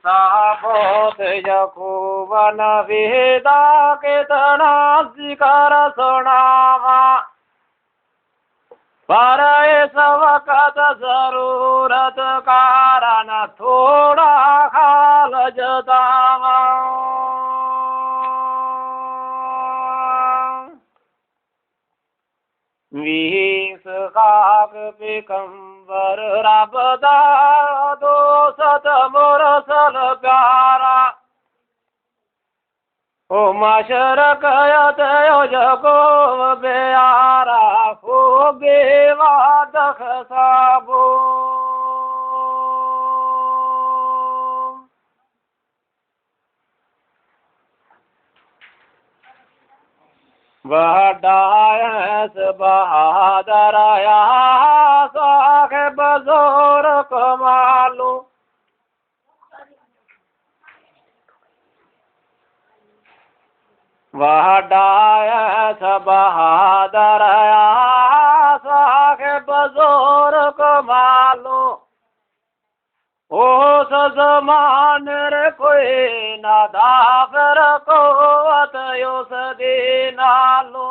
साबोत यकूब नवेदा कितना जिक्र सुनावा, पर इस वक्त जरूरत कारण थोड़ा खाल जतावा। वीस खाक पिकंबर रबदा दो सत मुरसल प्यारा, ओ मशरक यत जको बेयारा हो बेवादख साबो। वह डायस बहादर या साहिब जोर कमालू, वह डायस बहादर या साहिब जोर कमालू, उस ज़मान रे कोई ना दाफर कोवत उस दीनालो।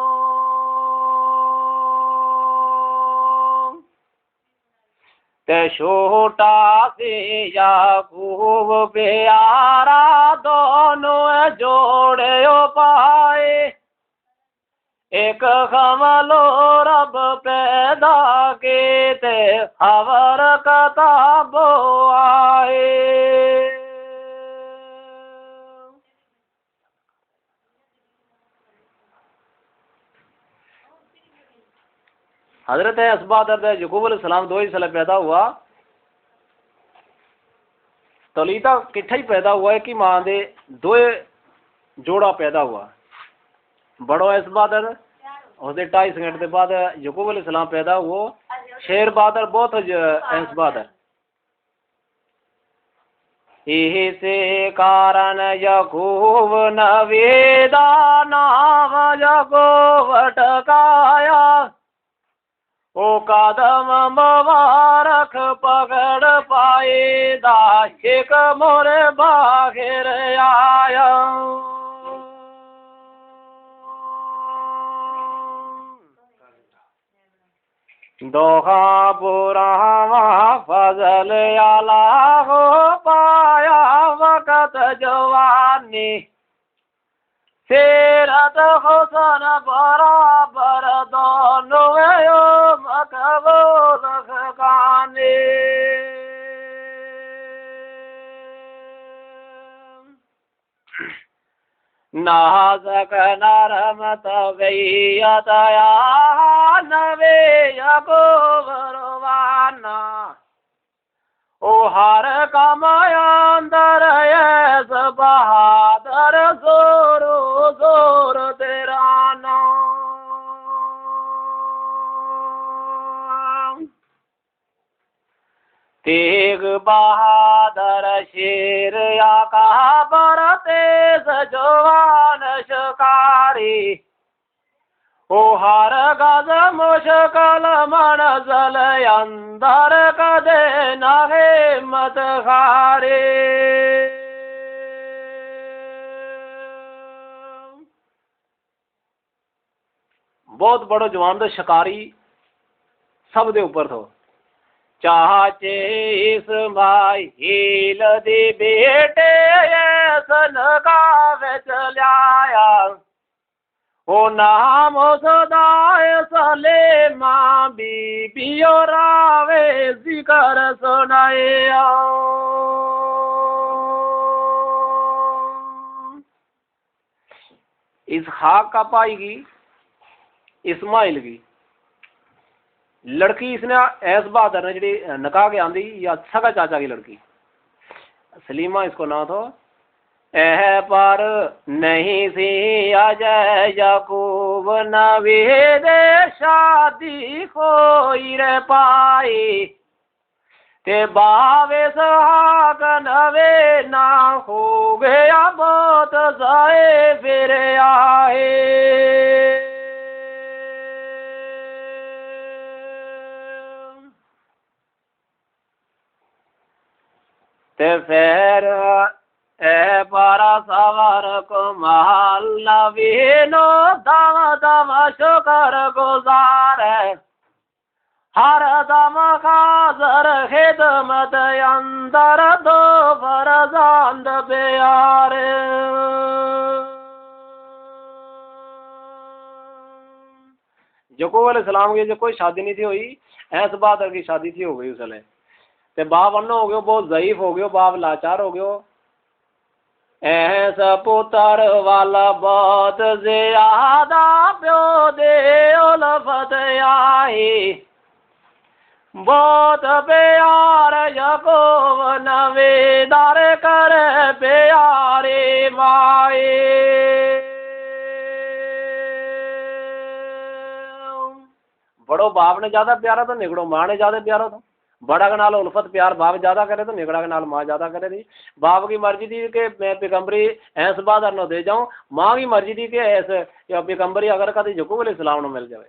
ते छोटा से याकूब प्यारा दोनों जोड़े पाए, एक खमलो रब पैदा के ते खबर कताबो आए। हजरत असबाद यकूब अलैहिस्सलाम दो ही साल पैदा हुआ, तलीता किट्ठा ही पैदा हुआ है कि मां दे दो जोड़ा पैदा हुआ। बड़ो असबादर उसके 2.5 सेकंड के बाद यकूब अलैहिस्सलाम पैदा हुआ, शेर बादर बहुत असबादर। इसे कारण यकूब नवेदा नाम यकूब टकाया, ओ कदम मुबारक पकड़ पाए दाशिक मोरे बाहिर आया। दोहा बुरावा फजल आला हो पाया वक़्त जवानी, सीरत हुसन बराबर दोनों मकबूल खाने। नाज़क नरम तबीयत या नवे यकूब रवाना, ओ हर काम अंदर ऐस बहादुर जोरो जोर तेरा नाम। तेग बहादुर शेर या काबर तेज जवान शिकारी, ओ हर गज मुश्किल मंज़िल अंदर कदे न हिम्मत हारे। बहुत बड़ो जवान तो शिकारी सब दे ऊपर थो। चाचे इस्माइल दे बेटे सन का विच ल्याया, ओ नाम सदाए सलेमा बीबी और आवे जिक्र सुनाया। इसहाक का पाएगी इस्माइल की लड़की, इसने ऐस बहादुर ने जी नकाह के आंदी या सगा चाचा की लड़की सलीमा इसको ना थो। एह पर नहीं सी अजय यकूब नवेद शादी कोई रे पाई, ते बावे सहाग नवे ना हो गया बहुत जाए फिर आए। ते फिर ए पारा सवार को महल वीनो दम दम शुक्र गुजार हर दम खाजर खिदमत अंदर दो फरजांद प्यारे। यकूब अलैहिस्सलाम की जो कोई शादी नहीं थी हुई, ऐस बहादुर की शादी थी, हो गई उसने। ते बाप अन्नो हो गयो, बहुत ज़ईफ हो गयो, बाप लाचार हो गयो। ऐस पुत्र वाला बहुत ज्यादा प्यो दे उल्फत आई, बहुत प्यार यकूब नवेदार कर प्यारे माए। बड़ो बाप ने ज्यादा प्यारा तो निकड़ो माँ ने ज्यादा प्यारा था। बड़ा के नाल उल्फत प्यार बाप ज्यादा करे तो निकड़ा के नाल माँ ज्यादा करे थी। बाप की मर्जी थी कि मैं पैगंबरी ऐस बहादुर न दे जाऊं, माँ की मर्जी थी कि ऐसे या पैगंबरी अगर कभी यकूब अलैहिस्सलाम ने मिल जाए।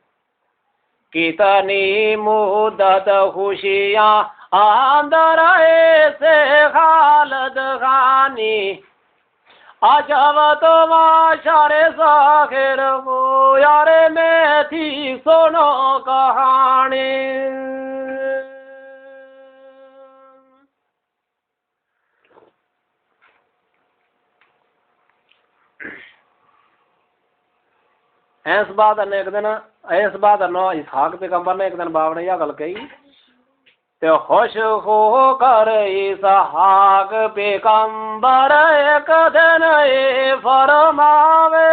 कितनी मुद्दत खुशियां अंदर ऐसे खालद खानी, अजब तो माशारे साखिर वो यारे में थी सुनो कहानी। ऐस बात ने एक दिन ऐस बात नो इसहाक पैगंबर ने एक दिन बाप ने यह गल कही, ते खुश हो कर इसहाक पैगंबर एक दिन ये फरमावे,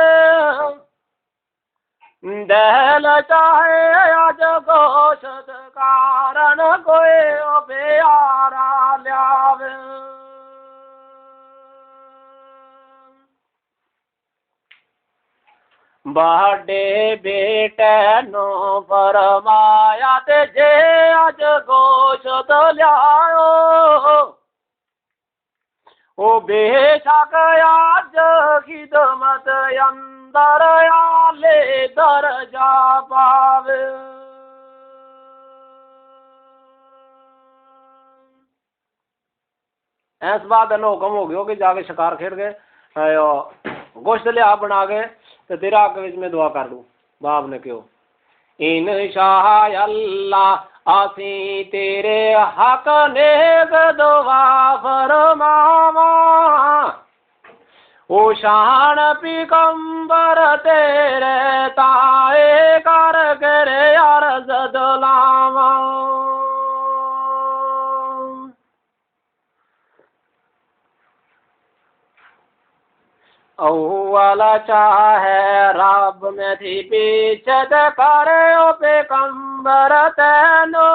दहल चाहे आज गोशत कारण कोई प्यारा ल्यावे। बड़े बेटे नो फरमाया ते जे अज गोशत लियाओ, ओ बेशक आज खिदमत अंदर आले दर्जा पावे। ऐस बात हुक्म हो गयो कि जाके शिकार खेल गए गोश्त लिया बना गए तो तेरा हक में दुआ कर दूं। बाप ने क्यों इंशाअल्लाह आसी तेरे हक ने दुआ फरमावा, ओ शान पैगंबर तेरे ताए कर करे अर्ज दुलावा। वाला चाहे रब में थी पीछे करे ओ पैगंबर तेनो,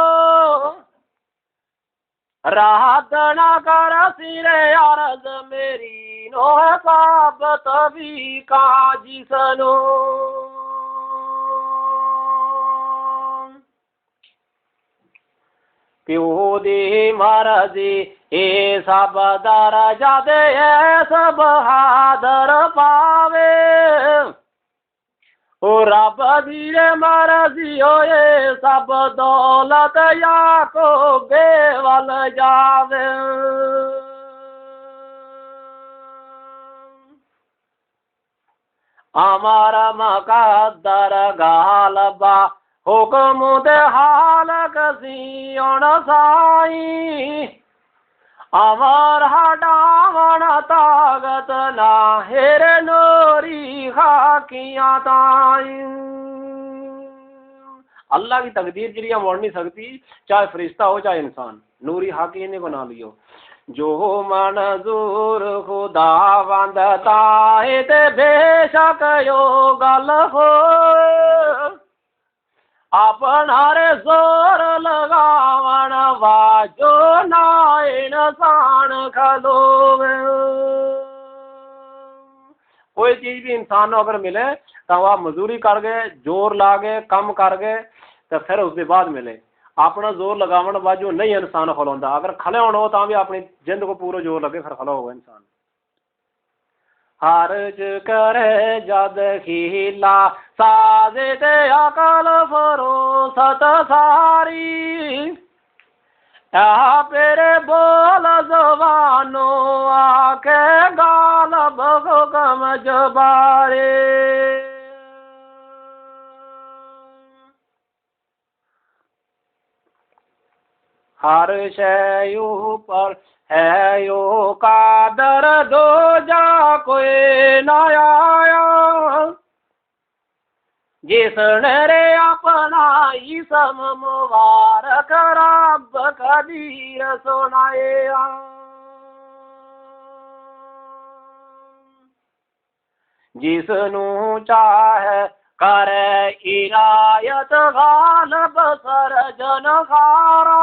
राहत ना कर सिरे अर्ज मेरी नो साबत भी काजी सनो। प्यो दी मर्जी ए सब दर्जा दे सब हादर पावे, ओ रब दी मर्जी हो ये सब दौलत या को बेवल जावे। हमारा मकद्दर गालबा हुक्म दे हाल कसी ओण साई, अमर हटावन ताकत ना हेर नूरी खाकियां ताई। अल्लाह की तकदीर जरिया मोड़ नहीं सकती, चाहे फरिश्ता हो चाहे इंसान, नूरी हाकी ने बना लियो। जो मंजूर खुदा वंदता है ते बेशक यो गल हो, अपना रे जोर लगावन वाजो ना इंसान खलोवे। कोई चीज भी इंसान अगर मिले तो वह मजदूरी कर गए, जोर ला गए, कम कर गए तो फिर उसके बाद मिले। अपना जोर लगावन वाजो नहीं इंसान खलोंदा, अगर खले होना हो तो भी अपनी जिंद को पूरा जोर लगे फिर खला होगा इंसान। हर्ज करे जद खीला साजे ते अकल फरोसत सारी, आ पेरे बोल जवानो आके गाल भगो गम जबारे हर शय ऊपर है यो कादर दो जा कोई न आया जिसने रे अपना इसम मुबारक रब कदीर सुनाए जिसनू चाहे करे इनायत गालब सर जनखारा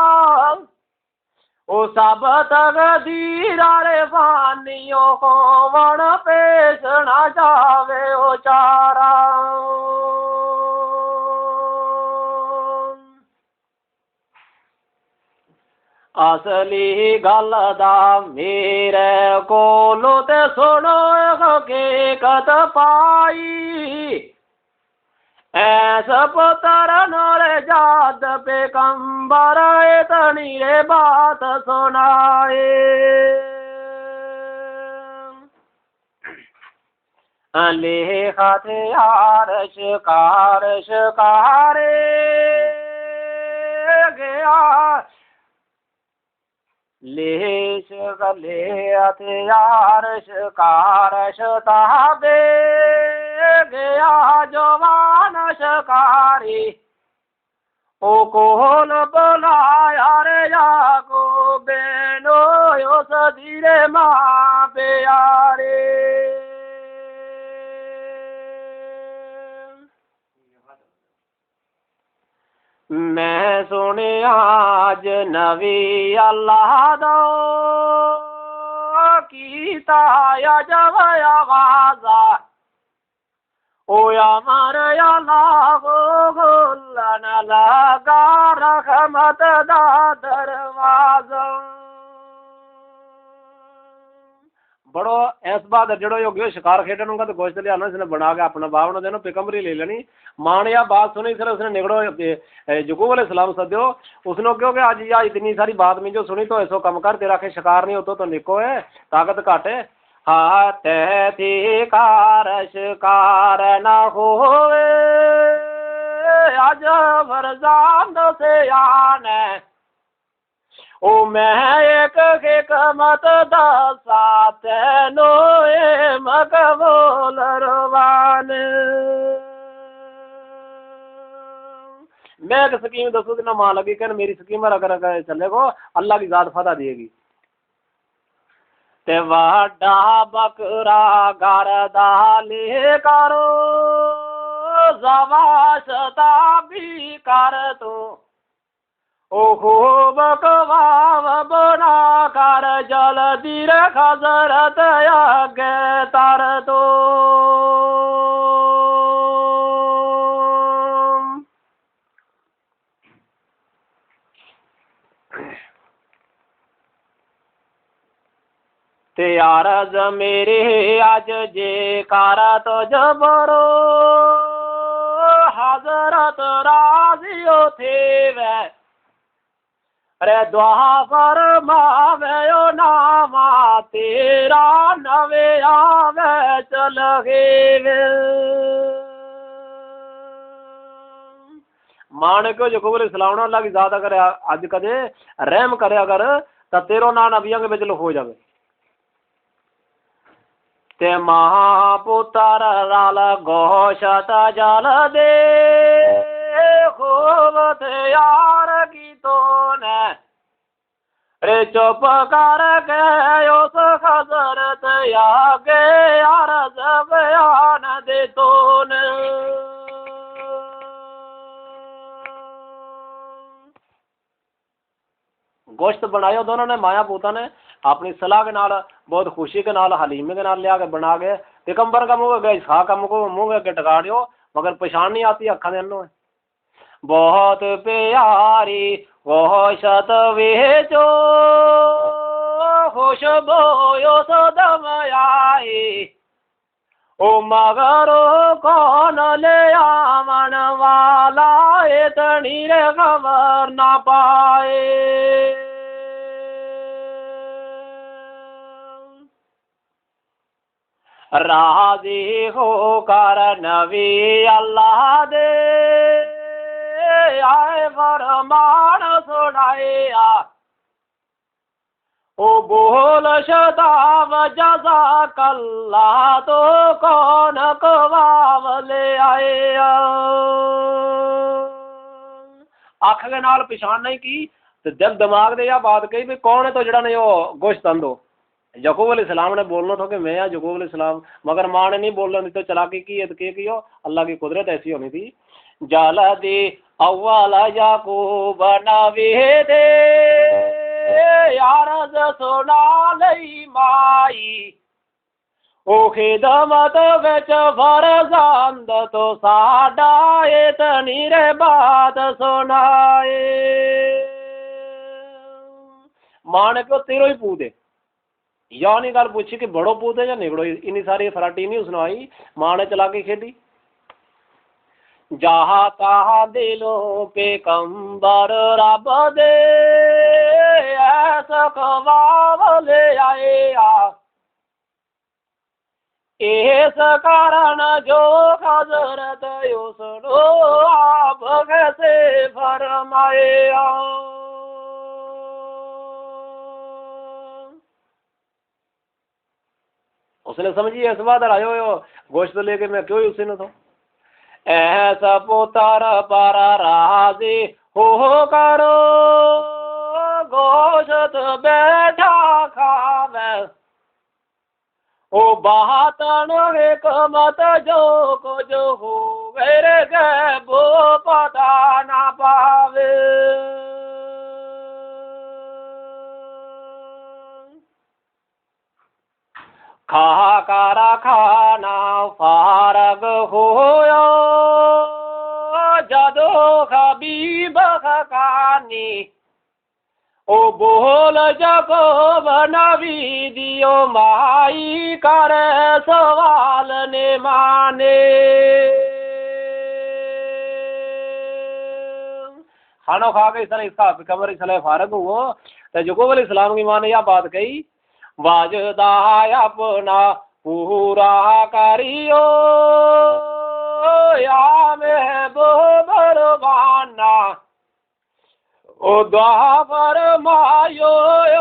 ओ सब तकदीरा रे फानियो को वण पेश न जावे ओ चारा असली गल दा मेरे कोलो ते सुनो हकीकत पाई ऐसा पुत्र नोरे जात पे कंबर इतनी रे बात सुनाए ले खाते आरश कारश गया लेश गले हथियार शिकारश ताबे गया जवान शिकारी ओ कोल बुलाया रे जाको बेनो यो सदीरे माँ प्यारे मैं सुने आज नवी अल्लाह दो कीता या जब आवाजा ओ अमर अल्लाह खुलन लगा रहमत दा दरवाजा बड़ो इस बात जड़ो योग्य शिकार खेडन का तो गोश्त लिया इसने बना के अपना बावना देना पिकमरी ले लेनी मान या बात सुनी फिर उसने निगड़ो यकूब अलैहिस्सलाम सद्यो उसने क्यों कि आज या इतनी सारी बात में जो सुनी तो ऐसो कम कर तेरा के शिकार नहीं होता तो निको है ताकत घट है हाथ थी कार शिकार न होवे आज वरजान से आने ओ मैं एक हिकमत दासात नोए मकबूल रवान मैं एक स्कीम दसो कि ना मां लगी कहने मेरी स्कीम अगर चले को अल्लाह की जात फता देगी ते वाडा बकरा गरदा ले करो जवाशता भी कर तो ओ खूब कवाव बना कर जल्दी रे खजरत आगे तर दो त्यारज मेरे आज जे कारा तो जबरो हजरत राजियो थे वे अरे दुआ फरमावे नामा तेरा नवे आवे चल गे मान को जो खबर सलावना अल्लाह की ज़ात अगर आज कदे रहम करे अगर तो तेरो ना नबियों के बिच हो जावे ते महापुत्र राल गोशत जल दे खूब यार की तो ने रे चुप कर के उस खजरत आगे यार बयान दे तो ने गोश्त बनायो दोनों ने माया पूता ने अपनी सलाह के नाल बहुत खुशी के नाल हलीमे के नाल लिया के बना के पैगंबर का मुंह गए इसहाक का मुंह के टकाड़ियो मगर पहचान नहीं आती अखा दे अन्नो है बहुत प्यारी गोशत वेचो खुशबू सदम आई ओ मगर कौन ले आमन वाला इतनी रे खबर ना पाए राजी होकर नबी अल्लाह दे आए फरमान सुनाया। ओ बोल शताब जज़ाकल्ला तो कौन कवाव ले आए। अख के नाल पछाण नहीं की तो दिल दिमाग दे या बात कही भी कौन है तो जड़ा ने वो गोश्त अंदो। यकूब अलैहिस्सलाम ने बोलना था कि मैं यकूब अलैहिस्सलाम, मगर माँ ने नहीं बोलना दी तो चलाकी की हो अल्लाह की कुदरत ऐसी होनी थी। जाला दी अव्वल याकूब नबी दे यार सुना लई माई। ओ खिदमत विच फरजंद तो साडा इतनी रे बात सुनाए। मां ने क्यों तेरो ही पूत है या नहीं गल पूछी कि बड़ो पूत है या निगड़ो, इन्नी सारी फराटी नहीं सुनाई। मां ने चला के खेडी। जहा तहा दिलों पे कंबर रब दे ऐसा कवाव ले आए। इस कारण जो हजरत उसनो आप कैसे फरमाए। उसने समझिए इस बात आयो गोश्त लेके मैं क्यों उसी ने तो ऐसा पुत्र पर राजी हो करो गोश्त बैठा खावे। ओ बातन हिकमत जो कुछ हो मेरे गैब पता ना पावे। खा कारा खाना फारग होयो जदो हबीब खानी। ओ बोल जको नबी दियो माई कर सवाल ने माने। खाना खा के इस तरह इसका कमर इसलिए फारग हुआ तो यकूब अलैहिस्सलाम की माँ ने यह बात कही वाजदा अपना पूरा करियो या महबूब रवाना। ओ दुआ फरमायो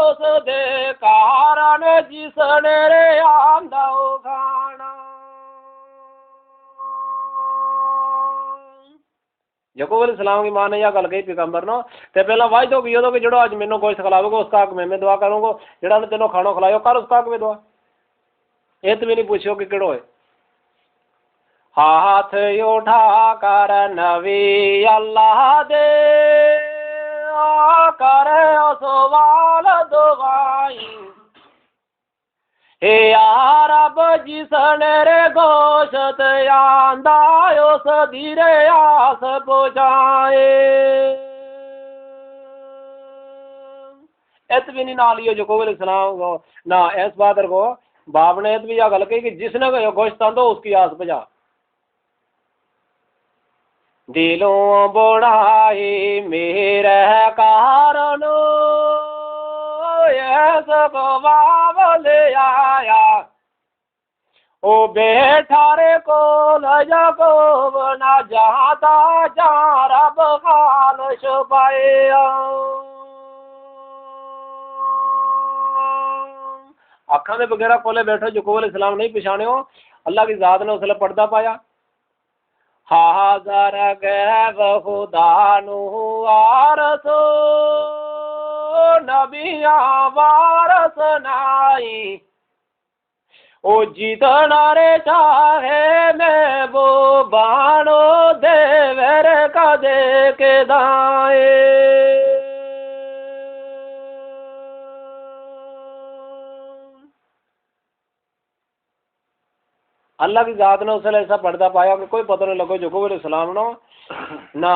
उस दे कारण जिसने रे आंदा खाना। यकूब अलैहिस्सलाम की मां ने यह गल कही पैगंबर नो ते पहला वायदो की कि जड़ो आज मैनू गोश्त खिलाओगे उसका हक मैं दुआ करूंगा, जड़ा ने तेनों खाना खिलायो कर उसका हक में दुआ। ये तो भी नहीं पूछो कि केड़ो है। हाथ उठा कर नबी अल्लाह दे करे सवाल दुआई। हे यार अब जिसने रे गोश्त आंदा उस धीरे आस बुझाए। इत भी नहीं ना लियो यकूब अलैहिस्सलाम को ना इस बात को बाप ने भी यह गल कही कि जिसने गोश्त आंदो उसकी आस बुझा। दिलों बुढ़ाई मेरे कारण ले आया। ओ बेटा रे को यकूब ना जाता जा रब खाल छुपाया। अखा में बगैरा कोले बैठो यकूब अलैहिस्सलाम नहीं पछाणियो। अल्लाह की जात ने उसले पर्दा पाया। हाज़र गैब खुदा नु वारसो नबिया वारस नाई। ओ जितना रे चाहे मैं वो बाणो देवर कदे के दाए। अल्लाह की जात ने उसने ऐसा पर्दा पाया कि कोई पता नहीं लगो यकूब अलैहिस्सलाम नो ना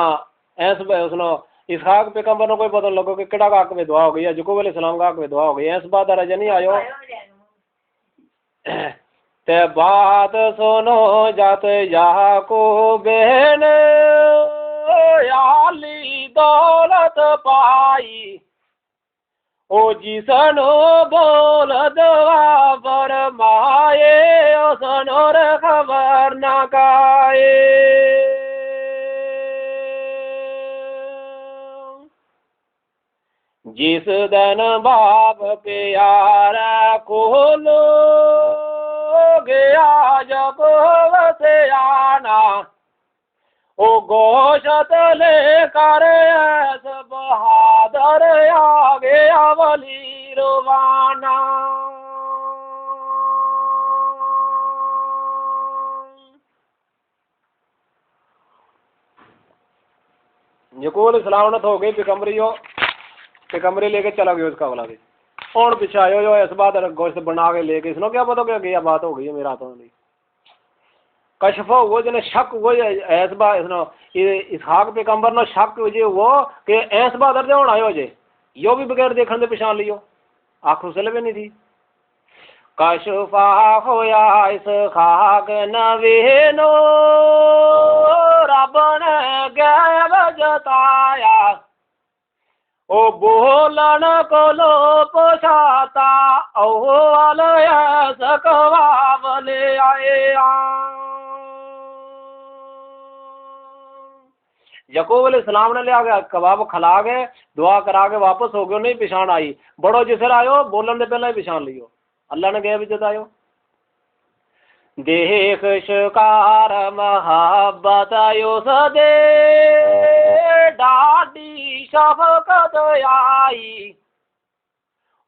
ऐस उसनो इसहाक पैगंबर नो कोई पता नहीं लगो कि केड़ा का हक में दुआ हो गई है यकूब अलैहिस्सलाम का हक में दुआ हो गई। ऐस बात राजा नहीं आयो ते बात सुनो जात याकूब ने आली दौलत पाई। ओ जिसनो बोल दुआ फरमाए ओ सनोर खबर न काए। जिस दिन बाप प्यारा को लो गया जब से आना, ओ गोशत लेकर ऐस बहादुर आ गया वली रवाना। यकूल सलामत हो गई पिकमरियो, पिकमरी लेके चला गया उसका वाला भी और पीछे आयो जो इस बात गोश्त बना के लेके, इसनो क्या पता क्या बात हो गई है मेरा हाथों नहीं। कशफ वो जने शक वो ऐस बात इसनो इसहाक पैगंबर नो शक जे वो कि ऐस बात दर्जे होना आयो जे यो भी बगैर देखने दे पहचान लियो, आंख उसल भी नहीं थी। कशफा होया इस खाक नवीनो रब ने गैब जताया, ओ बोलन को लो पोछाता ओवाल सकवावले आए। यकूब अलैहिस्सलाम ने लिया गया कबाब खिला गए, दुआ करा के वापस हो गयो, नहीं पिछाण आई। बड़ो जिसर आयो बोलन दे पहले ही पिछाण लियो, अल्लाह ने गैब जतायो। देख शिकार महाबत आयो सदे डाडी शफकत आई,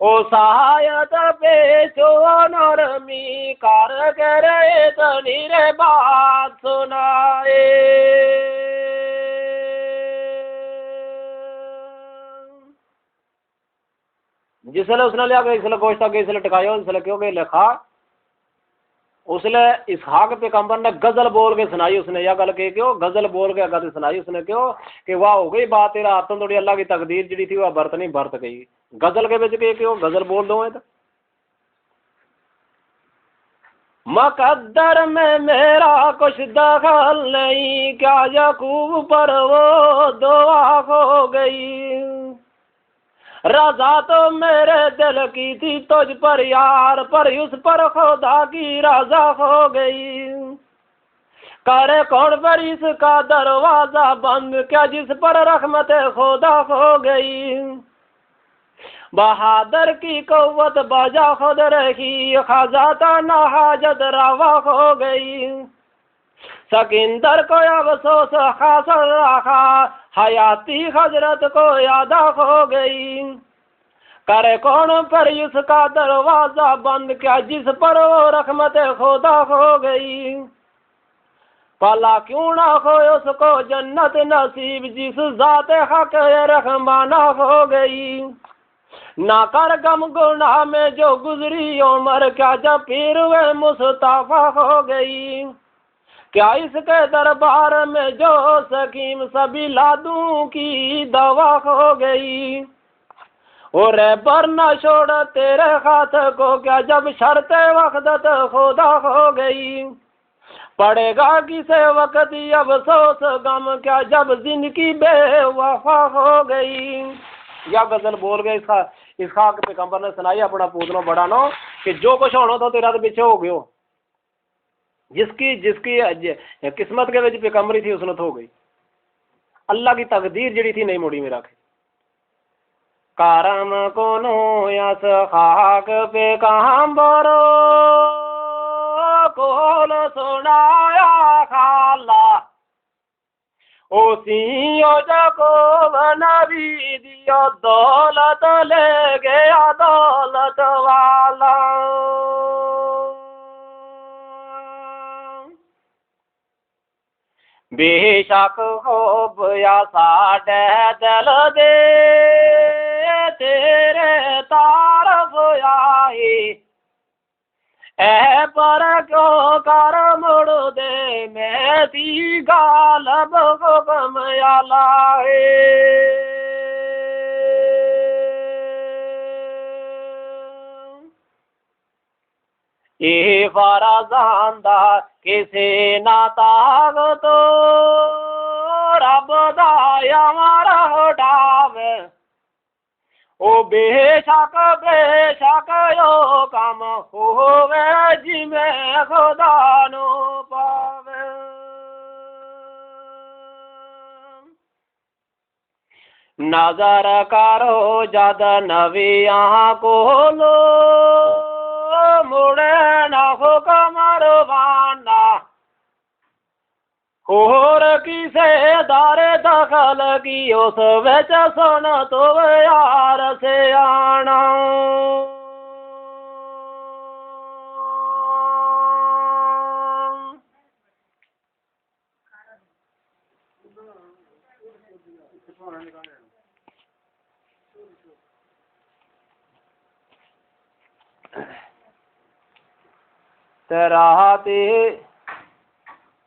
ओ सहायत पेशो नरमी कर करे तनीरे बात सुनाए। जिसले उसने लिया गया इसलिए गोश्त आगे इसलिए टिकायो, इसलिए क्योंकि लिखा उसने इसहाक पैगंबर ने गजल बोल के सुनाई। उसने यह गल कही क्यों गजल बोल के गल सुनाई उसने क्यों कि वाह हो गई बात तेरा हाथों थोड़ी अल्लाह की तकदीर जी थी वह बरत नहीं बरत गई। गजल के बिच के क्यों गजल बोल दो तो मकद्दर में मेरा कुछ दखल नहीं, क्या यकूब पर वो दुआ हो गई। रजा तो मेरे दिल की थी तुझ पर यार, पर उस पर खुदा की रजा हो गई। करे कौन पर इसका दरवाजा बंद, क्या जिस पर रहमत खुदा हो गई। बहादुर की कौवत बजा खुद रही, खजाता न हाजत रवा हो गई। सकिंदर को अफसोस खासा रखा, हयाती हजरत को यादा हो गई। करे कौन पर इसका दरवाजा बंद, क्या जिस पर वो रहमत खुदा हो गई। भला क्यों ना हो उसको जन्नत नसीब, जिस जात हक रहमाना हो गई। ना कर गम गुनाह में जो गुजरी उम्र, क्या जब पीर वे मुस्तफा हो गई। क्या इसके दरबार में जो सकीम सभी लादू की दवा हो गई। और बर न छोड़ तेरे हाथ को, क्या जब शर्त वक़्त खुदा हो गई। पड़ेगा किसे वक्त अफसोस गम, क्या जब जिंदगी बेवफा हो गई। या गजल बोल गए इसहाक पैगंबर ने सुनाई अपना पूतनो बड़ा नो कि जो कुछ होना तो तेरा तो पीछे हो गयो। जिसकी जिसकी किस्मत के विच पैगंबरी थी उसने तो हो गई। अल्लाह की तकदीर जड़ी थी नहीं मुड़ी मेरा कारम कोनो यस खाक पे पैगंबरो कोल सुनाया खाला, ओसियो जको नबी दियो दौलत ले गया दौलत वाला। बेशक हो बया साडे दिल दे तेरे तारफ आई, ए पर क्यों कर मुड़ दे मैं ती गालब हुक्म आलाए। ये फराजांदा किसे ना ताग तो रब दा यार हटावे, ओ बेशक बेशक यो काम होवे जिमें खुदा नो पावे। नजर करो जद नविया को लो मुड़े न हुक्म रवाना होर किसे दारे दखल की उस विच सुन तो यार से आना। राहते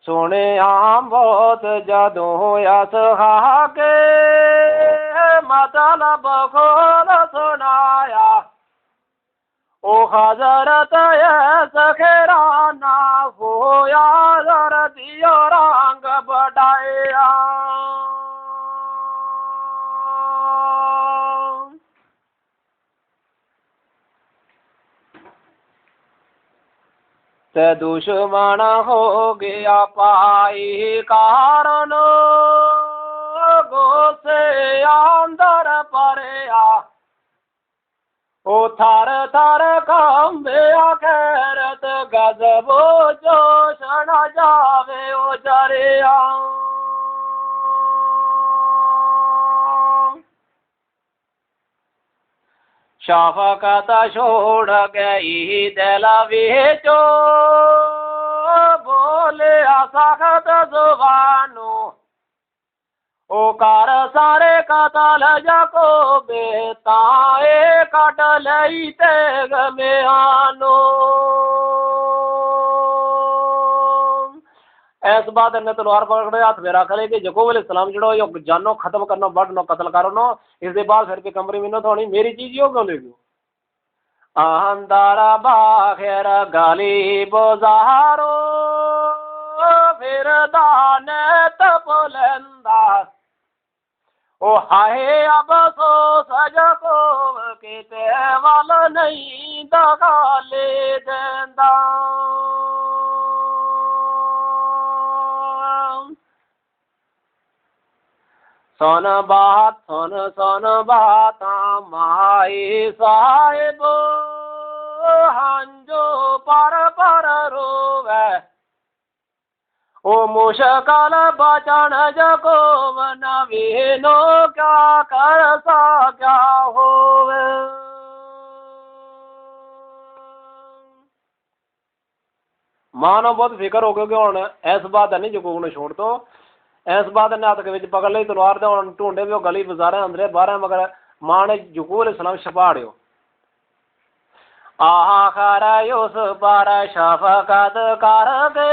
सुने आम बहुत जदों यस के मतलब खोल सुनाया ओ हजरत सखेराना होया दियो रंग बढ़ाया। ते दुश्मन हो गया पाई कारण गोसे अंदर पड़या ओ थर थर कंबे खैरत गजबो जोश न जावे ओ जरिया। शफकत छोड़ गई दिल विचो बोले सख्त जुबानो ओ कर सारे कतल जको बेताए कट लई तेग में आनो। ऐस बात ने तलवार पकड़े हाथ में रख ले कि जको अलैहिस्सलाम जड़ो यो जानो खत्म करनो बड़ नो कत्ल करो नो इसके बाद फिर पे कमरे में न थोड़ी मेरी चीज यो क्यों ले गयो। अंदर बाहर गली बाजारो फिर दाने तपलंदा ओ हाय अब सो सजको किते वाल नहीं दगा ले देंदा। सुन बात माई साहिब हंजो पर रोवे ओ मुश्किल बचन जको नवीनो क्या कर सा क्या होवे। मानो बहुत फिक्र हो गया हूँ ऐस बात है नहीं जो उन्हें छोड़ दो ऐस बात ने हाथ के पकड़ ली तलवार दे ढूंढे भी गली बाजारे अंदर बाहर मगर मां ने जुकू अलैहिस्सलाम छपाड़ियो आखर उस पर शफकत कर दे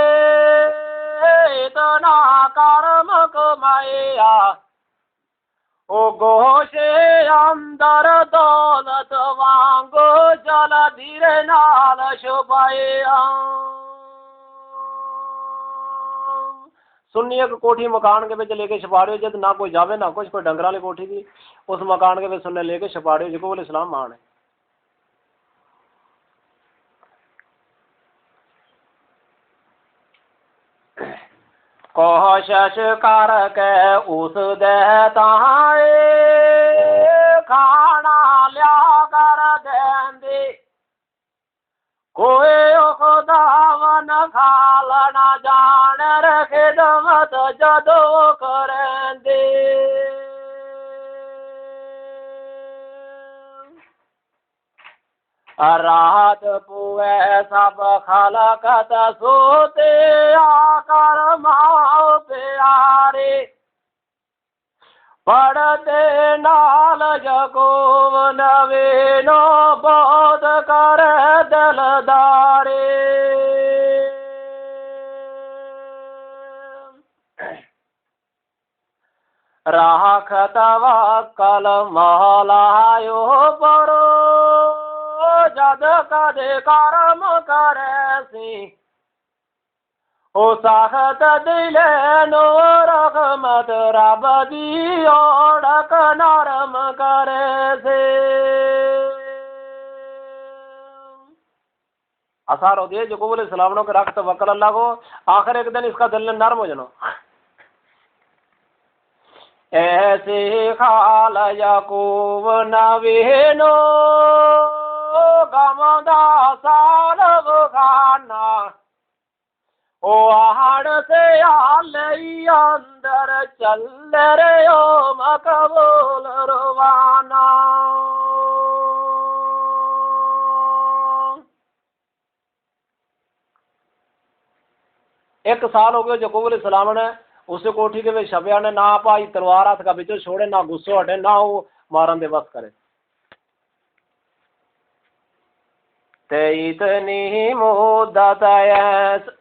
इतना कर्म कमाया ओ गोशे अंदर दौलत वांगो जल धीरे नाल छुपाया। सुन्नी एक कोठी मकान के लेके छपाड़ियो जब ना कोई जावे ना कुछ कोई डंगर वाली कोठी थी उस मकान के सुनने लेके छपाड़ियो जिको अलैहिस्सलाम मान है। कोशिश करके उस देताए खाना लिया कर देंदे कोई खुदावन खालना जान खिदमत जदो करेंदे। रात पुए सब खलकत सोते आकर माओ प्यारे पढ़ते नाल जको नवीनो बोध कर दिलदारे। राख तवक्कल मौलायो परो जद कदे कर्म करे सी ओ साखत दिल नो रहमत रब दी ओढ़क नरम करे से आसार होती है जो बोले सलामों के रख तवक्कल अल्लाह को, आखिर एक दिन इसका दिल नरम हो जाना। ऐसे खाल याकूब नवीनो गमदा साल खाना ओ आहड़ से आलई अंदर चल रे ओ मकबूल रवाना। एक साल हो गया यकूब अलैहिस्सलाम ने उस कोठी के में छपया ने ना भाई तलवार हाथ का बिचो छोड़े ना गुस्सो हटे ना वो मारन दे बस करे। ते इतनी मुद्दत ऐस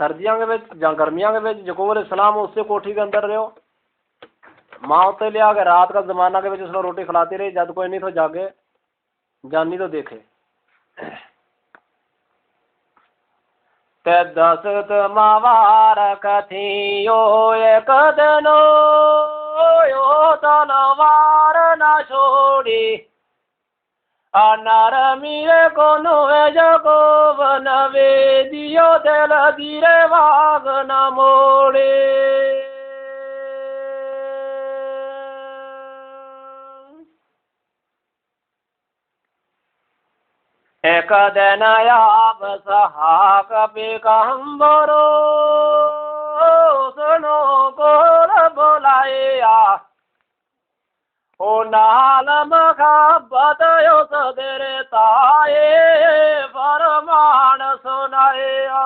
सर्दियों के या गर्मियों के यकूब अलैहिस्सलाम उससे कोठी के अंदर रहो, माँ उते लिया के रात का जमाना के उसने रोटी खिलाती रही, जब कोई नहीं तो जागे जानी तो देखे। ते दसत मवारक थी यो एक दिन यो तलवार न छोड़ी अनर मीरे को नुए जकोब नवे दियो दिल धीरे वाग न मोड़े। एक दिन याब सहाक पैगंबरो सुनो गोल बुलाया ओ नाल मखबत यो सदरे ताए फरमान सुनाया।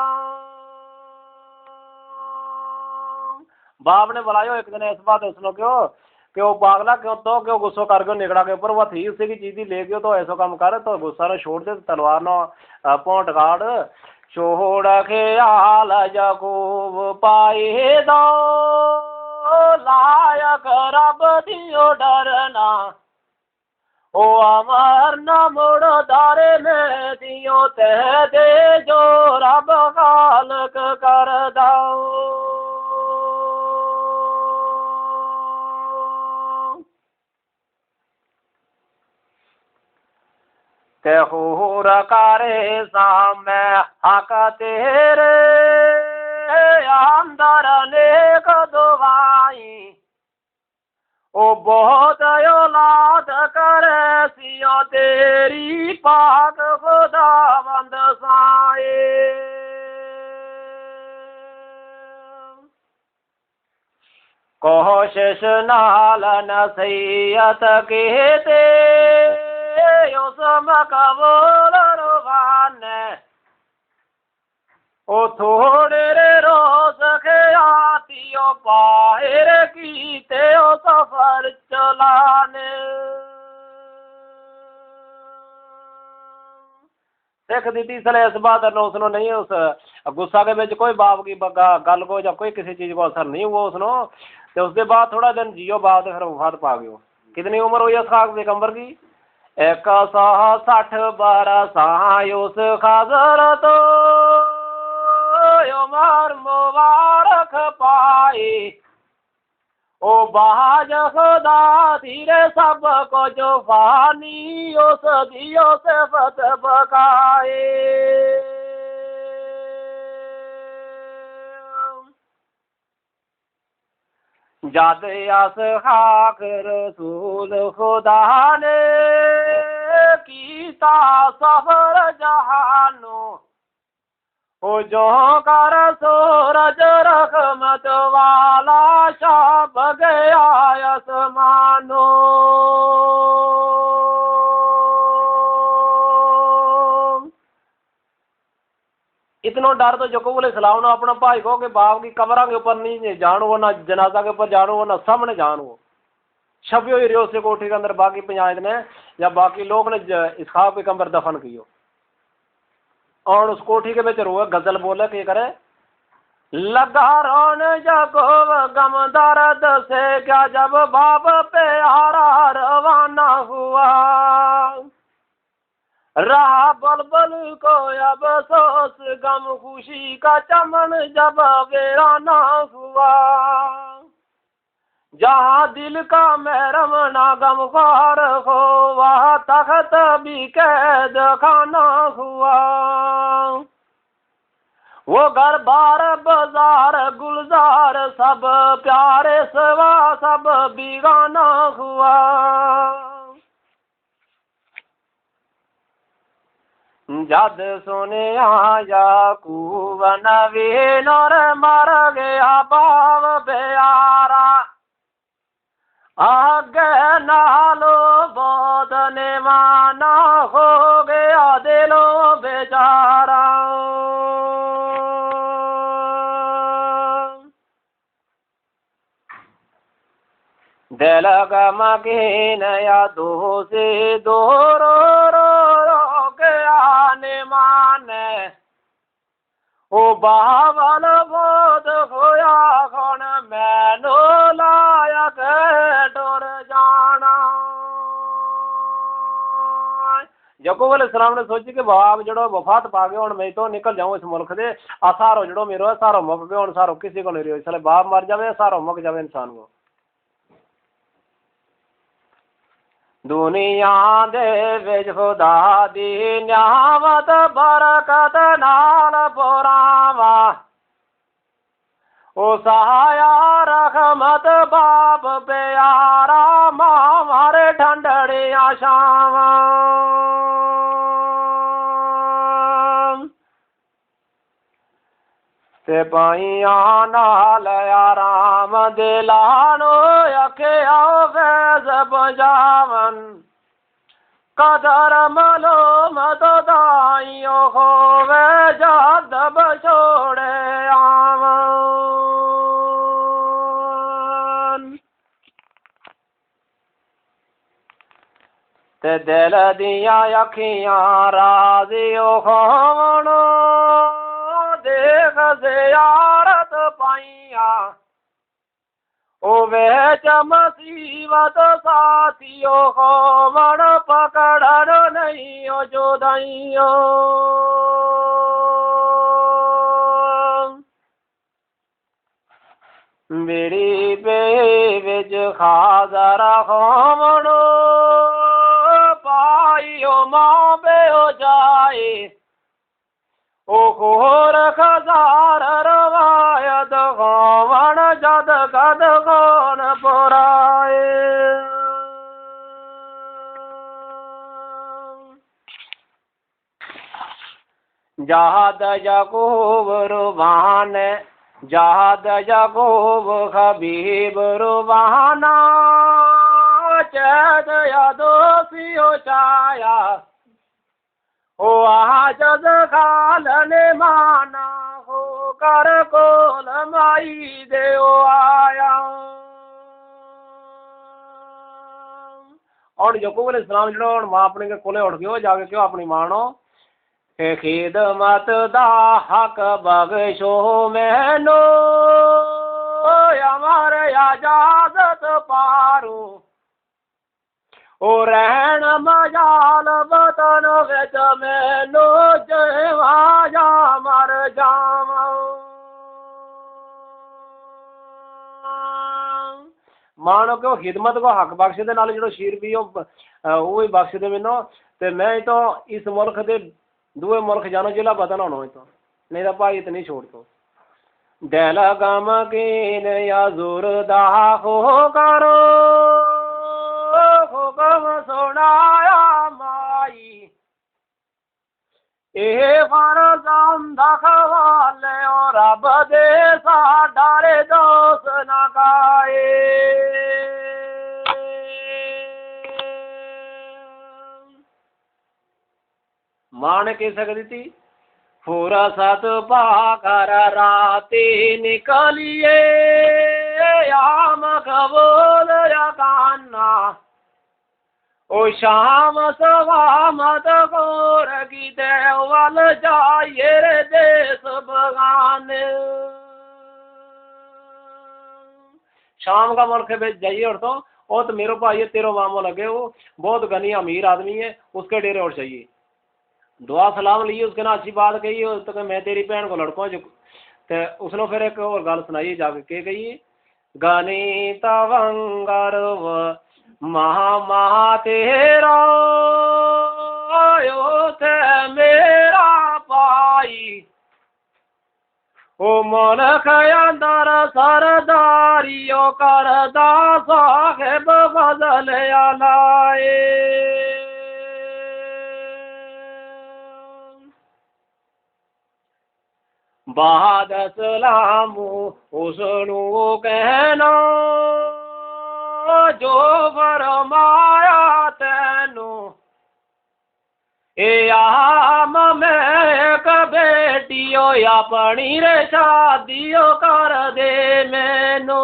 बाप ने बुलायो एक दिन इस बात सुनो क्यों पागला क्यों तो क्यों गुस्सो कर गयो निकड़ा के ऊपर वह थी उसी की चीज ही ले गयो तो ऐसा काम कर तो गुस्सा ने छोड़ दे तलवार न पोंट गाड़ छोड़ के आल यकूब पाए दो लायक रब दियो डरना ओ अमर न मुड़ दारे में दियो तह दे जो रब खालक कर दो। तेहूर करे सामे हक तेरे अंदर लेख दुआई ओ बहुत औलाद करे सियो तेरी पाक खुदावंद साए। कोशिश नाल नसीहत कहते उस मकबूल रुबाने ओ थोड़े रे रोज के आतियो पाहिर कीते ओ सफर चलाने। देख दी सले इस बात उसनो नहीं उस गुस्सा के बिच कोई बाप की गल को या कोई किसी चीज को असर नहीं हुआ उसनो। तो उसके बाद थोड़ा दिन जियो बाप फिर वफात पा गयो। कितनी उम्र हुई इसहाक पैगंबर की 160 बरस उस खाजर तो उमर मुबारक पाई ओ बाज खुदा धीरे सब को जो फानी उस दियो से फत बकाए। जद इसहाक रसूल खुदा ने कीता सफर जहानो ओ जो कर सूरज रहमत वाला छप गया आसमानो। इतना डर तो यकूब अलैहिस्सलाम ने अपना भाई को कि बाप की कब्र के ऊपर नहीं जानो ना जनाजा के ऊपर जानो ना सामने जानो छपियो ही रियो से कोठी के अंदर बाकी पंचायत ने या बाकी लोग ने इसहाक पैगंबर दफन कियो। और उस कोठी के बेच रोए गजल बोले कि करे, लगा रोन जगो गम दर्द से क्या जब बाप पे हारा रवाना हुआ, रहा बलबल को अब सोच गम खुशी का चमन जब वीराना हुआ, जहाँ दिल का महरम ना गमख्वार हो वहाँ तख्त भी कैद खाना हुआ, वो घर बार बाजार गुलजार सब प्यारे सवा सब बीगाना हुआ, जद सुने याकूब नवीन और मर गया बाप प्यारा, आगे नालो बोधने माना हो गया दिलो बेचारा, दिल गमगीन या दो से दो रो के आने माने, ओ बावल बोध होया कौन मैनो लायक डोर जाना। यकूब अलैहिस्सलाम ने सोची कि बाप जड़ो वफात पा गए हूँ मैं तो निकल जाऊँ इस मुल्क से, आ सारो जड़ो मेरो सारो मुक गए हूँ, सारो किसी को नहीं रही, इसलिए बाप मर जावे सारो मुक जावे इंसान को। दुनिया दे विच खुदा दी नियामत बरकत नाल पुरावा, ओ सहाया रहमत बाप प्यारा मारे ठंडड़िया शावा, ते पाइया नाल आराम दिलानो अखिया फैज बजावन, कदर मलो मत दाइयो होवे जब छोड़े आवन, ते दिल दिया अखियां राजियो होवनो देख ज़ियारत पाइया, ओ वेच मुसीबत साथियो को मन पकड़न नहीं ओ जुदाइयो, मेरी पे विच खाजरा होवनो पाइयो मां पे हो जाए, ओ खोर खजार रवायत गोवन जद कद कौन पुराए, जहाद याकूब रुबान जहाद याकूब हबीब रुबाना, चैद या दोषियो चाया, ओ आज खालने माना हो कर कोल माई देओ आया। और याकूब अलैहिस्सलाम जो मां अपने के कोले उठ गयो जाके क्यों अपनी मानो के खिदमत दा हक बख्शो मैनो, हमारे इजाजत पारू, ओ रहन मजाल बतन विच मैनो जवाजा मर जावा, मानो क्यों खिदमत को हक बख्श दे नाल जो शीर भी वो ही बख्श दे मैनो, ते मैं तो इस मुल्क दे दूए मुल्क जानो जिला बदन होना तो नहीं तो भाई तो नहीं छोड़ तो, दिल गम कीन या जुरदा हो करो हुक्म सुनाया माई, ए फरजंद खवाले और रब दे साडे दोस्त न गाए, मां ने कह सकती थी फुरसत पाकर राती निकलिए आम कबूल या कान्ना, ओ शाम सवा मत गोर की देवा चल जाइए रे देश बगाने। शाम का मुल्क भेज जाइए और तो मेरे भाई है तेरो मामो लगे, वो बहुत घनी अमीर आदमी है, उसके डेरे और चाहिए। दुआ सलाम लिए उसके ना अच्छी बात कही, तो मैं तेरी भैन को लड़का जो तो उसने फिर एक और गल सुनाई जाके के कही गनी तवंगर महा महा तेरा थे मेरा पाई ओ मन अंदर सरदारियों करदा साहेब बदल आलाए। बाद सलाम उसनू कहना जो फरमाया तैनू ए आम मैं एक बेटियो अपनी रे शादियो कर दे मैनू।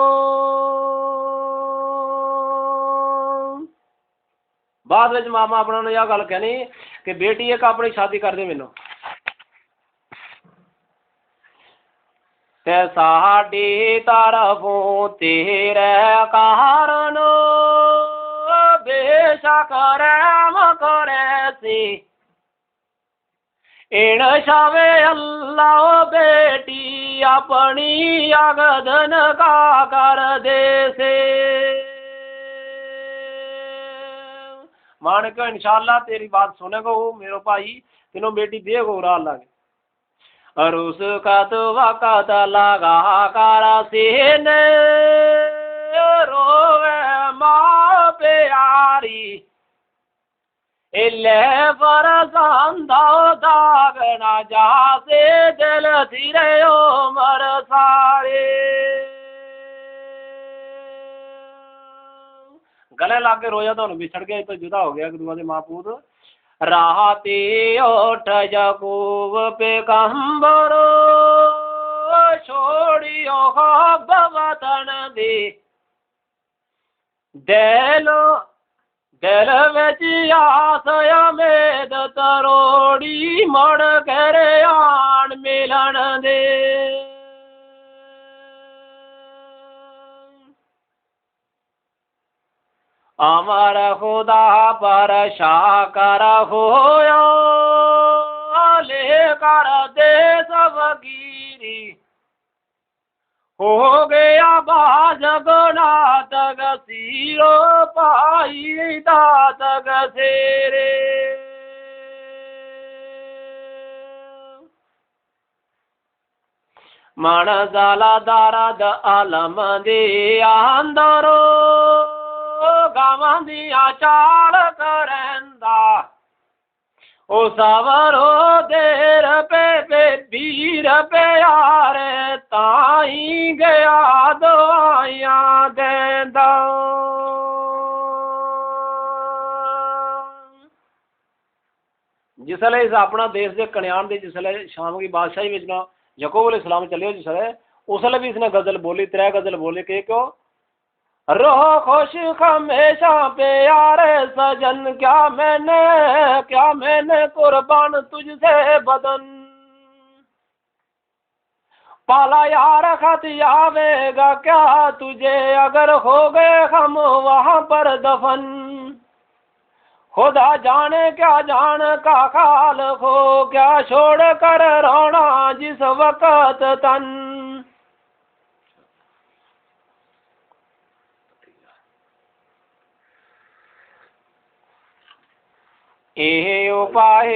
बाद में मामा अपना ने यह गल कहनी कि बेटी एक अपनी शादी कर दे मैनू। ते साडी तरफों तेरे कारण बेशक रहम करे सी इन शावे अल्लाह बेटी अपनी अगदन का कर दे से। मान के इंशाल्लाह तेरी बात सुनेगा वो मेरो भाई, तीनों बेटी देगो उड़ा लगे और उसका तो वक़्त लगा कर सीन रोवे माँ प्यारी इले पर संदा दागना जा से दिल थिरे उमर सारे। गले लागे रोया तो बिछड़ गए तो जुदा हो गया गुरुआ से महपूत। राती उठ जकूब पैगंबर छोड़ियो वतन दे दिल विच आस उम्मीद तरोड़ी मुड़ कर आन मिलन दे। अमर खुदा पर शाकर होया लेकर दे सब गिरी हो गया बाज गुना तक सीरो पाई तक सेरे। मन जाला दारद आलम दे अंदरो गावां दिया चाल करंदा ओ सवरो देर पे बीर प्यारे ताई गया दुआयां देंदा। जिसले इस अपना देश के कल्याण दे जिसले शाम की बादशाही विच ना यकूब अलैहिस्सलाम चले जिसले उसले भी इसने गजल बोली, 3 गजल बोली के क्यों रहो खुश हमेशा प्यारे सजन क्या मैंने कुर्बान तुझसे बदन पाला यार खत आवेगा क्या तुझे अगर हो गए हम वहां पर दफन। खुदा जाने क्या जान का खाल हो क्या छोड़ कर रोना जिस वक्त तन। ए उपाय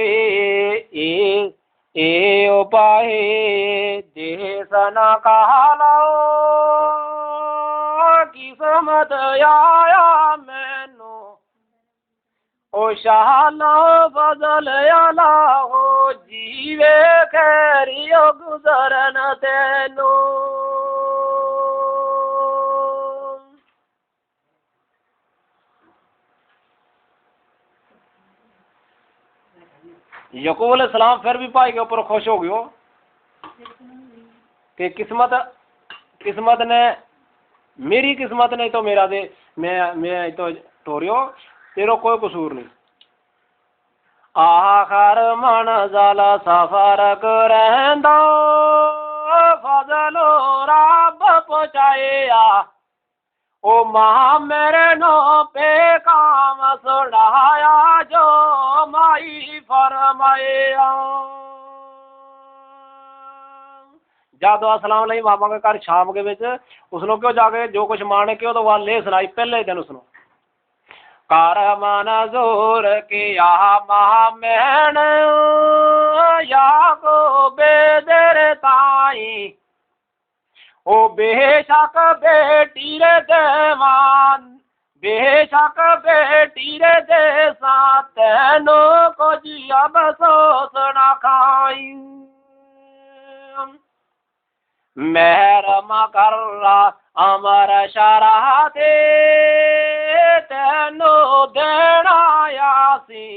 देश न कहला किस्मत आया मैनू ओ शाला बदल आला हो जीवे खैरियो गुजरन तेनू। यकूब अलैहिस्सलाम फिर भी भाई के ऊपर खुश हो गयो कि किस्मत ने मेरी किस्मत ने तो मेरा दे मैं तो टोरियो तेरो कोई कसूर नहीं। आखर मंज़िल सफर करंदा फजलो रब पहुँचाया ओ मां मेरे नो पे काम सुनाया जो माई फरमाया। जादो अस्सलाम अलैकुम मामा के घर शाम के विच उसनो क्यों जाके जो कुछ मां ने क्यों तो वह ले सुनाई पहले दिन उसनो कर मन जोर किया मां मैंने या को बेदर ताई ओ बेशक बेटी रे देवान बेशक बेटी रे दे सातनो को जी अब सोच ना खाई मेहरमा कर्रा अमर शरा दे तेनो देना यासी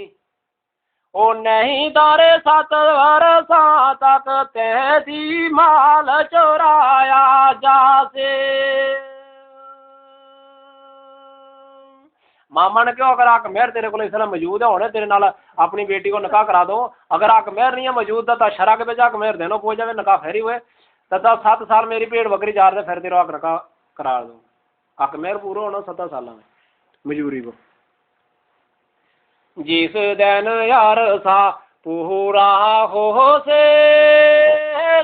ओ नहीं तारे 7 वर्षा तक तेरी माल चुराया जासे। मामा ने क्यों अगर आक मेहर तेरे को इसलिए मौजूद है होने तेरे नाल अपनी बेटी को निकाह करा दो अगर आक मेहर नहीं है मौजूद तो शरा के बेचा मेहर देनो पहुंच जाए निकाह फेरी हुए तथा 7 साल मेरी पेड़ बकरी जार दे फिर तेरा निकाह करा दो आक मेहर पूरा होना 7 साल में मजबूरी को जिस दिन यार सा पूरा हो से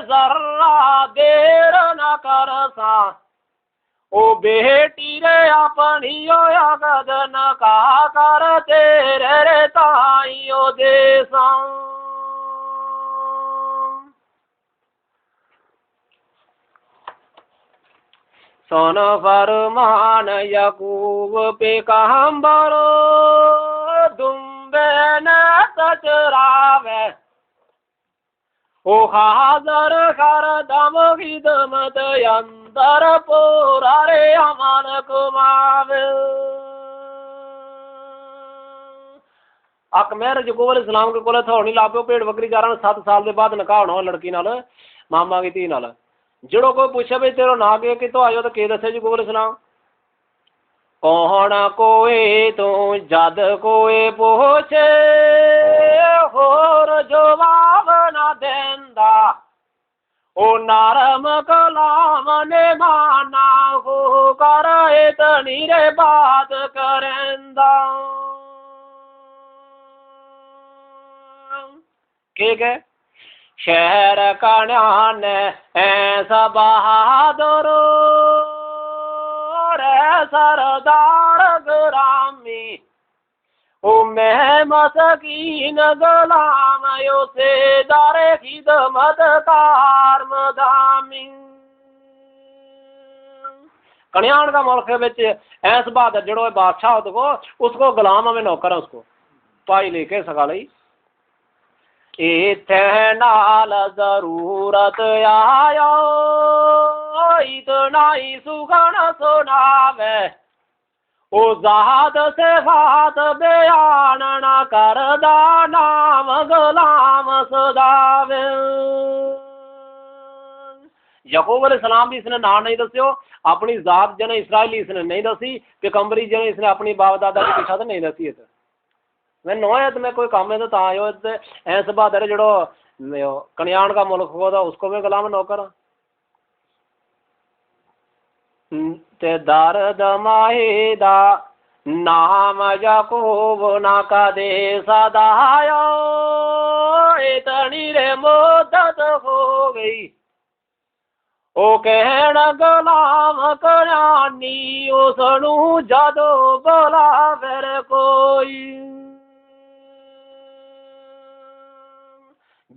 जर्रा देर न कर सा ओ बेटी रे अपनी अगद न का कर तेरे रे ताइयो देसा। सोन फरमान यकूब पे कहम्बरो दुम्बे न तचरावे ओ हाजर कर दम खिदमत अंदर पूरा रे अमन कुमावे। अक मेहर जकूब इस्लाम के कोले थोड़ी लाभो पेड़ बकरी चारण 7 साल के बाद निकाह होना लड़की नाल मामा की धी नाल जड़ो कोई पूछे भाई तेरो ना के कितों आयो तो के दसे जकूब इस्लाम कौन कोई तू जद कोई पूछे होर जवाब ना देंदा ओ नरम कलाम ने माना हो कर इतनी रे बात करेंदा ठीक है। शहर कन्यान ऐसा बहादुर सरदार ग्रामी ओ मैं मसकीन गुलाम यो से दारे खिदमत कार मदामी। कन्यान का मुल्क विच ऐस बहादुर जड़ो बादशाह उसको गुलाम में नौकर है उसको पाई लेके सका लई इत्थे नाल जरूरत आयो इतना ही सुगन सुनावे ओ जात से बात बयान न करदा नाम गुलाम सदावे। यकूब अलैहिस्सलाम भी इसने नाम नहीं दस्यो अपनी जात जने इसराइली इसने नहीं दसी पैगंबरी जने इसने अपनी बाप दादा की पिछा तो नहीं दसी है मैं नौयत में कोई काम है तो आयो ऐस बहादुर जड़ो कन्यान का मुल्क होगा उसको मैं गुलाम नौकर ते दर्द माहिदा नाम यकूब ना का दे सदायो इतनी रे मुद्दत हो गई ओ कहण गुलाम कन्यानी उसनू जदो बोला फिर कोई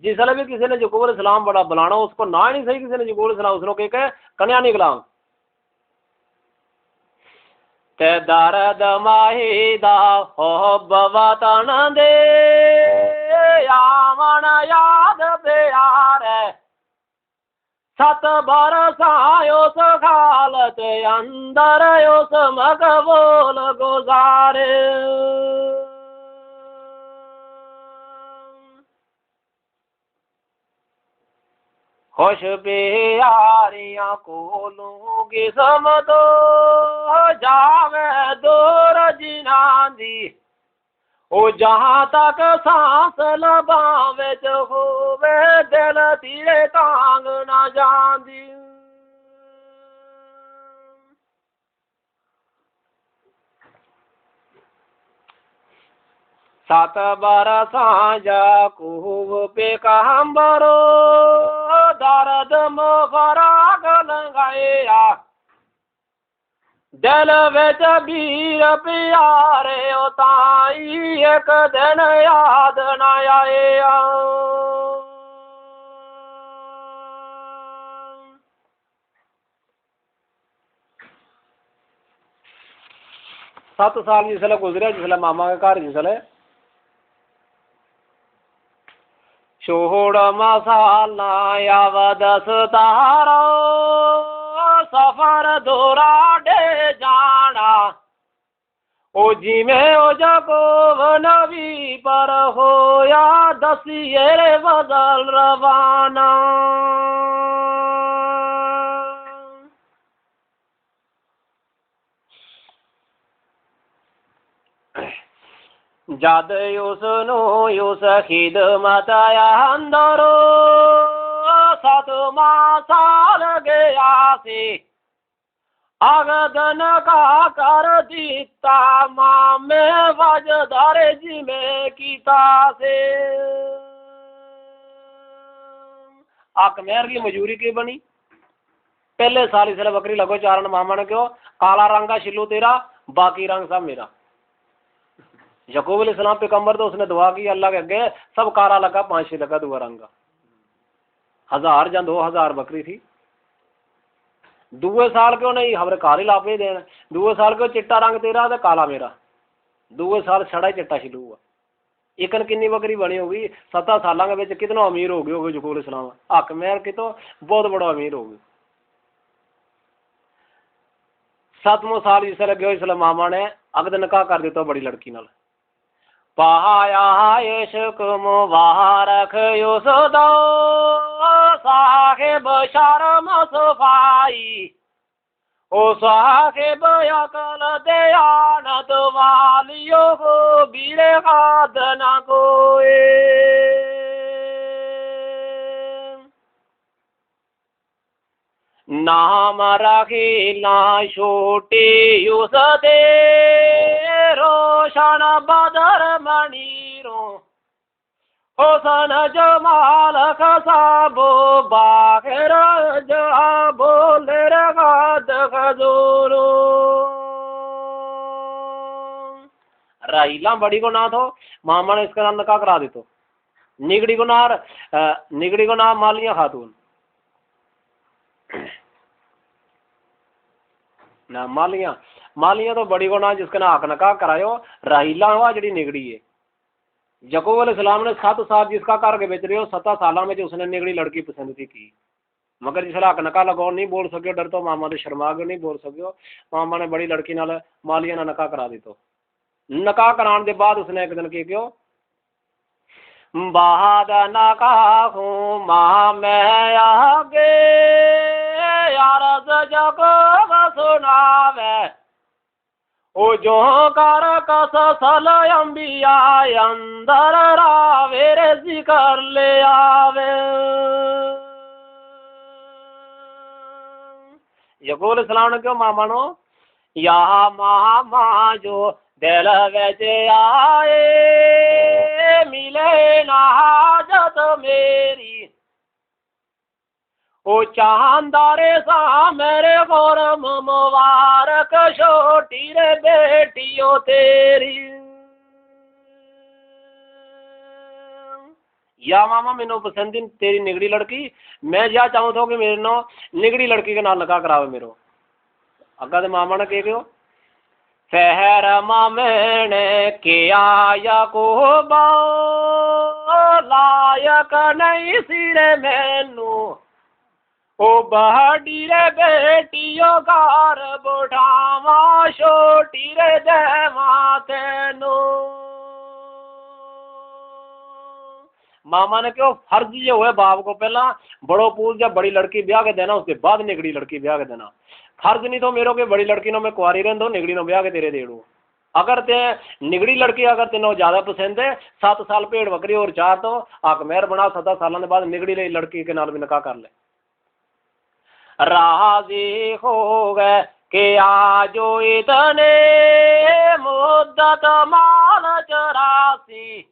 जिसले भी किसी ने यकूब अलैहिस्सलाम बड़ा बुलाना उसको ना नहीं सही किसी ने यकूब अलैहिस्सलाम उसको कह कन्या नहीं गुलाम ते दर्द माहिदा हो वतन दे आमन याद प्यार 7 बरस उस हालत अंदर उस मकबूल गुजारे खुश प्यारियां कोलों किस्मत जावे दूर जिना दी ओ जहाँ तक सांस लबावे जो होवे दिल तीरे तांग ना जांदी। सात बरसां जाकूब पे कहम्बरो दर्द मोफराग लगाया दिल विच बीर प्यारे ताई एक दिन याद न आया। 7 साल जिसले गुजरे जिसले मामा के घर जिसले छोड़ मसाला यावद सतारो सफर दोराडे जाना ओ जिमें ओ जकोब नबी पर होया दसिए रे बदल रवाना। जद उसनो उस खिदमत अंदरो 7वां साल गया से अगदन का कर दीता मामे वजदार जी में कीता से आकमेर की मजूरी की बनी। पहले साल इसलिए बकरी लगो चारण मामा ने क्यों काला रंग का शिल्लू तेरा बाकी रंग सब मेरा। यकूब अलैहिस्सलाम पैगंबर तो उसने दुआ की अल्लाह के अगे सब कारा लगा 5-6 लगा दुआ रंग का 1000 या 2000 बकरी थी। दूए साल क्यों नहीं हमरे काली लापे देन दूए साल क्यों चिट्टा रंग तेरा तो काला मेरा दूए साल छड़ा ही चिट्टा शिलू हुआ। इकन किन्नी बकरी बनी होगी 7 साल के कितना अमीर हो गए होगे यकूब अलैहिस्सलाम हक मेहर की तो बहुत बड़ा अमीर हो गए। 7वां साल जिसले गयो इसलिए मामा ने अगद निकाह कर दिता बड़ी लड़की नाल पाया इश्क मुबारक यूसुदो साहिब शर्म सफाई ओ साहिब अकल दयानत वालियो को बीरे खाद न कोई नाम रखी ना छोटी उस दे रोशन बदर मणिरो हुसन जमाल खसाबो बाखिर जहा बोले रगाद खजूरो राइला बड़ी को ना तो मामा ने इसका नाम निकाह करा दी तो निगड़ी को नाम मालिया खातून ना मालिया तो बड़ी को ना जिसका ना हक निकाह करायो राहिला हुआ जड़ी निगड़ी है। यकूब अलैहिस्सलाम ने 7 साल जिसका घर के बेच रहे हो 7 साल में जो उसने निगड़ी लड़की पसंद थी की मगर जिसने हक निकाह लगाओ नहीं बोल सको डर तो मामा ने शर्मा गए नहीं बोल सको मामा ने बड़ी लड़की नाल मालिया ने निकाह करा दी तो निकाह कराने के बाद उसने एक दिन की क्यों बाद नकाहू मां मैं आगे यार जग सुनावे ओ जो कर कस सल अंबिया अंदर रावे रे जिकर ले आवे। यकूब अलैहिस्सलाम ने क्यों मामा नो या मामा जो दिल विच आए मिले ना हाजत मेरी ओ चांदारे सा मेरे गुरम मुबारक छोटी रे बेटियों तेरी या मामा मैनू पसंद तेरी निगड़ी लड़की मैं या चाहूँ तो कि मेरे नो निगड़ी लड़की के नाल निकाह करावे मेरो अगा तो मामा ने कहो फहर मैंने किया याकूब लायक नहीं सिरे मैनू ओ बहड़ी रे बेटियों घर बुढ़ावा छोटी रे देवा तेनू मामा ने क्यों फर्ज ये हुए बाप को पहला बड़ो पूज जब बड़ी लड़की ब्याह के देना उसके बाद निगड़ी लड़की ब्याह के देना फर्ज नहीं तो मेरो के बड़ी लड़की नो मैं कुआरी रहन दो निगड़ी नो ब्याह के तेरे दे दू अगर ते निगड़ी लड़की अगर तेनों ज्यादा पसंद है 7 साल भेड़ बकरी और चार तो हक मेहर बना 7 सालों के बाद निगड़ी ले लड़की के नाल भी निकाह कर ले। राजी हो गए कि आजो इतने मुद्दत माल 84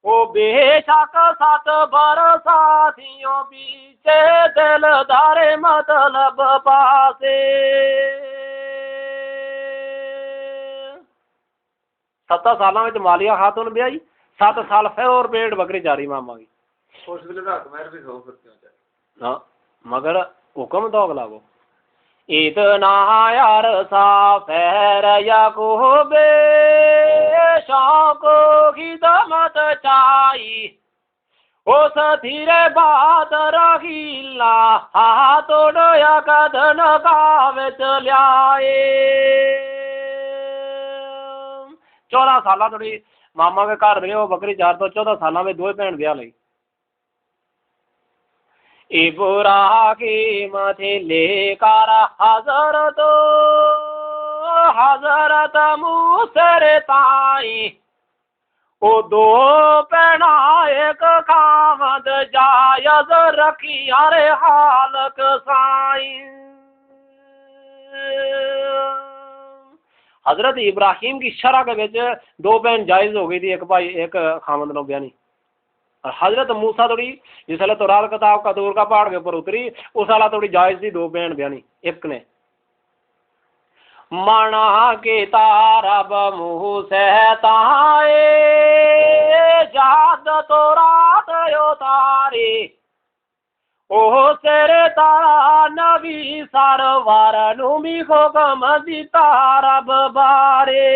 ओ बेशक 7 बरसातियों पीछे दिलदारे मतलब पासे 7 सालों में मालिया खातून ब्याई 7 साल फिर और भेड़ बकरी जारी मामा की उस वेले रात मेहर भी खाओ फिर क्यों जाए। हाँ मगर हुक्म तो अगला वो इतना यार साफेर याकूबे शौको की दमत चाई उस धीरे बात रहीला हाथों या कदन कावे चलियाए 14 साल थोड़ी मामा के घर रहे हो बकरी चार तो 14 साल में 2 भैन ब्याह लई इब्राहिम थे लेकर हजरत मूसर ताई ओ 2 पैना एक खामद जायज रखी अरे हालक साई हजरत इब्राहिम की शरह के बेच 2 बहन जायज हो गई थी एक भाई एक खामद नो ब्यानी और हजरत मूसा थोड़ी जिस तो रात किताब का दूर का पहाड़ के ऊपर उतरी उस वाला थोड़ी जायज थी 2 बहन ब्यानी एक ने मना के तारब मुँह से ताए जाद तो रात यो तारी ओ सेरे तारा नबी सरवर नुमी को कमदी तारब बारे